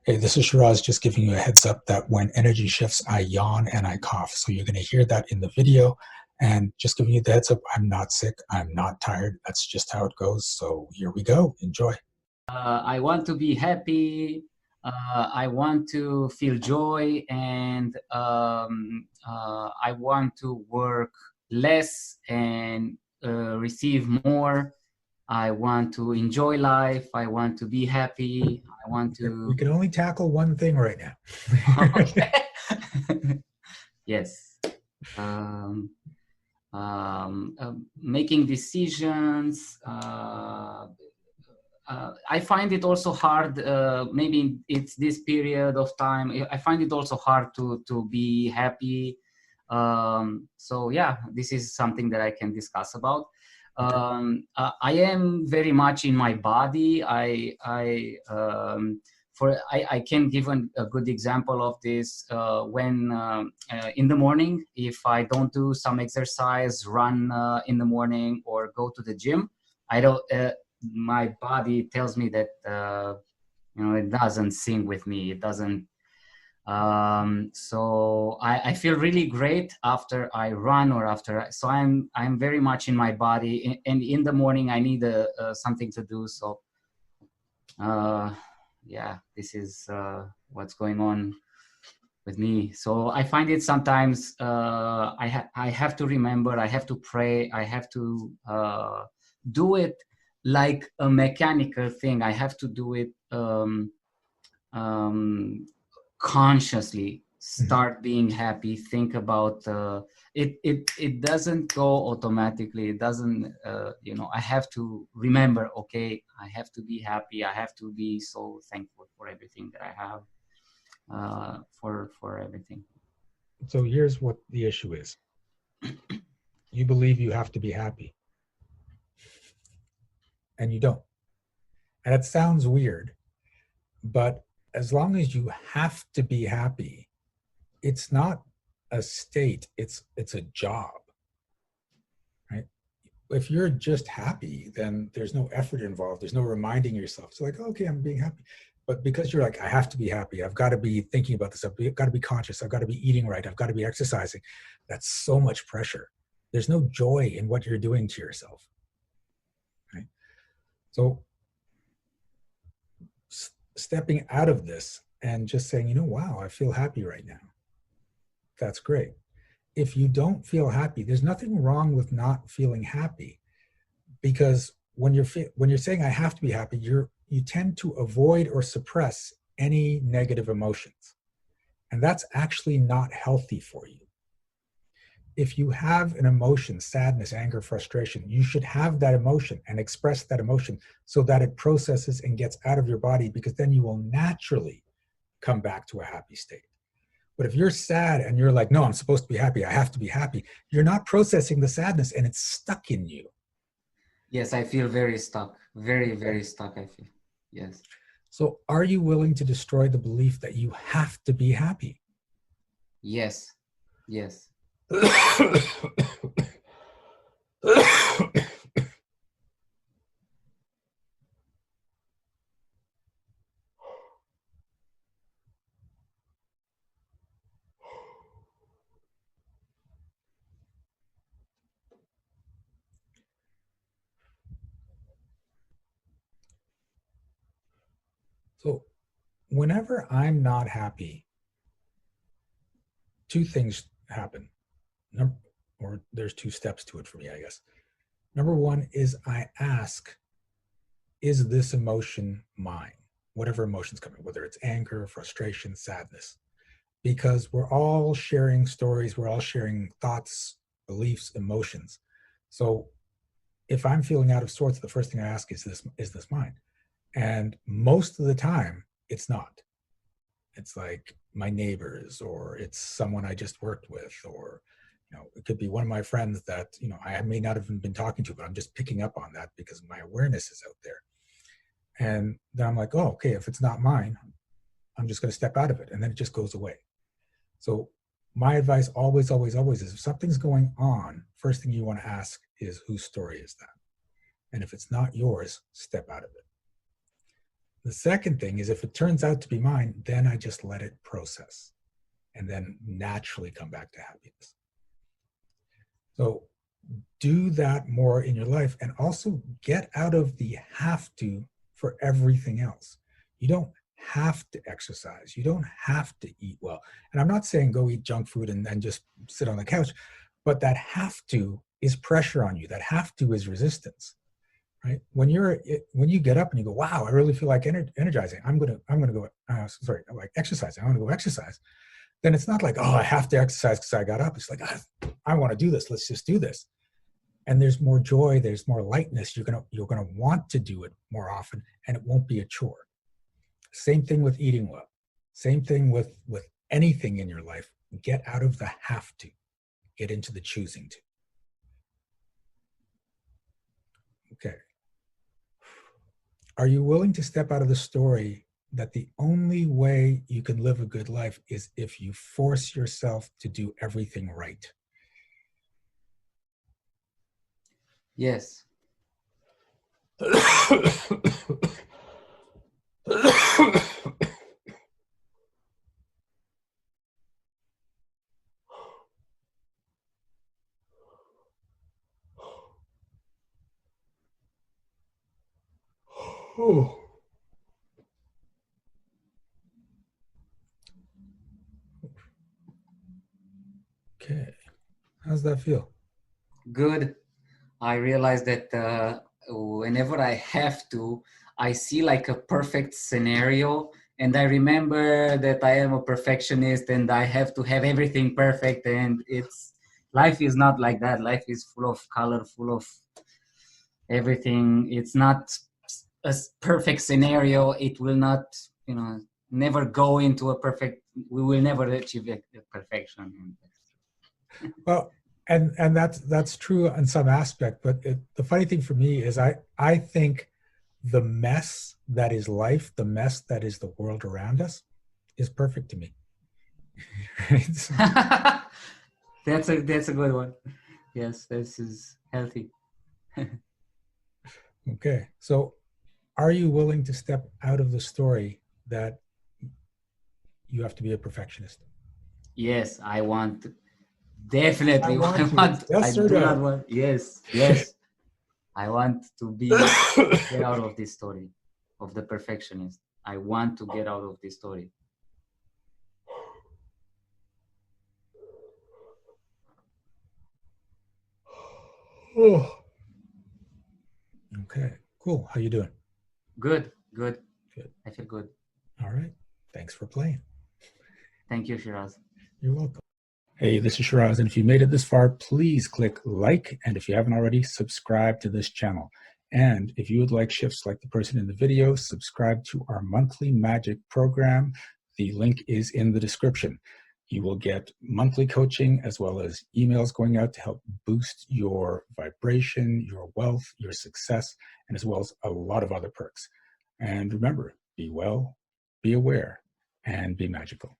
Hey, this is Shiraz just giving you a heads up that when energy shifts, I yawn and I cough. So you're going to hear that in the video. And just giving you the heads up, I'm not sick. I'm not tired. That's just how it goes. So here we go. Enjoy. I want to be happy. I want to feel joy, and I want to work less and receive more. I want to enjoy life. I want to be happy. I want We to. can only tackle one thing right now. Okay. Yes. Um, Making decisions. I find it also hard. Maybe it's this period of time. I find it also hard to be happy. So yeah, this is something that I can discuss about. I am very much in my body. I can give a good example of this when in the morning, if I don't do some exercise, run in the morning or go to the gym, I don't. My body tells me that it doesn't sing with me. It doesn't. So I feel really great after I run or after. So I'm very much in my body, and in the morning I need something to do. So uh, yeah, this is what's going on with me. So I find it sometimes I have to remember, I have to pray, I have to do it like a mechanical thing. I have to do it um, consciously. Start being happy. Think about it. It doesn't go automatically. It doesn't. I have to remember. Okay, I have to be happy. I have to be so thankful for everything that I have. For everything. So here's what the issue is. You believe you have to be happy, and you don't. And it sounds weird, but as long as you have to be happy, it's not a state, it's a job, right? If you're just happy, then there's no effort involved. There's no reminding yourself. It's like, okay, I'm being happy. But because you're like, I have to be happy, I've got to be thinking about this, I've got to be conscious, I've got to be eating right, I've got to be exercising. That's so much pressure. There's no joy in what you're doing to yourself, right? So stepping out of this and just saying, wow, I feel happy right now. That's great. If you don't feel happy, there's nothing wrong with not feeling happy, because when you're saying I have to be happy, you tend to avoid or suppress any negative emotions, and that's actually not healthy for you. If you have an emotion, sadness, anger, frustration, you should have that emotion and express that emotion so that it processes and gets out of your body, because then you will naturally come back to a happy state. But if you're sad and you're like, no, I'm supposed to be happy, I have to be happy, you're not processing the sadness and it's stuck in you. Yes, I feel very stuck. Very, very stuck, I feel. Yes. So are you willing to destroy the belief that you have to be happy? Yes. Yes. So whenever I'm not happy, two things happen. Or there's two steps to it for me, I guess. Number one is I ask, is this emotion mine? Whatever emotion's coming, whether it's anger, frustration, sadness, because we're all sharing stories, we're all sharing thoughts, beliefs, emotions. So if I'm feeling out of sorts, the first thing I ask is this mine? And most of the time, it's not. It's like my neighbors, or it's someone I just worked with, or it could be one of my friends that I may not have even been talking to, but I'm just picking up on that because my awareness is out there. And then I'm like, oh, okay, if it's not mine, I'm just going to step out of it, and then it just goes away. So my advice always, always, always is, if something's going on, first thing you want to ask is, whose story is that? And if it's not yours, step out of it. The second thing is if it turns out to be mine, then I just let it process and then naturally come back to happiness. So do that more in your life, and also get out of the have to for everything else. You don't have to exercise. You don't have to eat well. And I'm not saying go eat junk food and then just sit on the couch, but that have to is pressure on you. That have to is resistance, right? When you get up and you go, wow, I really feel like energizing. I'm gonna go. Like exercising. I'm gonna go exercise. Then it's not like, oh, I have to exercise because I got up. It's like, I want to do this. Let's just do this. And there's more joy. There's more lightness. You're gonna want to do it more often, and it won't be a chore. Same thing with eating well. Same thing with anything in your life. Get out of the have to. Get into the choosing to. Okay. Are you willing to step out of the story that the only way you can live a good life is if you force yourself to do everything right? Yes. Okay. How's that feel? Good. I realize that whenever I have to, I see like a perfect scenario, and I remember that I am a perfectionist and I have to have everything perfect, and life is not like that. Life is full of color, full of everything. It's not a perfect scenario. It will not, never go into a perfect, we will never achieve perfection. Well, and that's true in some aspect, but the funny thing for me is I think the mess that is life, the mess that is the world around us, is perfect to me. Right? So, That's a good one. Yes, this is healthy. okay, so are you willing to step out of the story that you have to be a perfectionist? Yes, I want. Definitely, I want. Yes or do no? not want. Yes, yes. I want to get out of this story of the perfectionist. I want to get out of this story. Oh. Okay, cool. How you doing? Good, good. Good. I feel good. All right. Thanks for playing. Thank you, Shiraz. You're welcome. Hey, this is Shiraz, and if you made it this far, please click like, and if you haven't already, subscribe to this channel. And if you would like shifts like the person in the video, subscribe to our monthly magic program. The link is in the description. You will get monthly coaching as well as emails going out to help boost your vibration, your wealth, your success, and as well as a lot of other perks. And remember, be well, be aware, and be magical.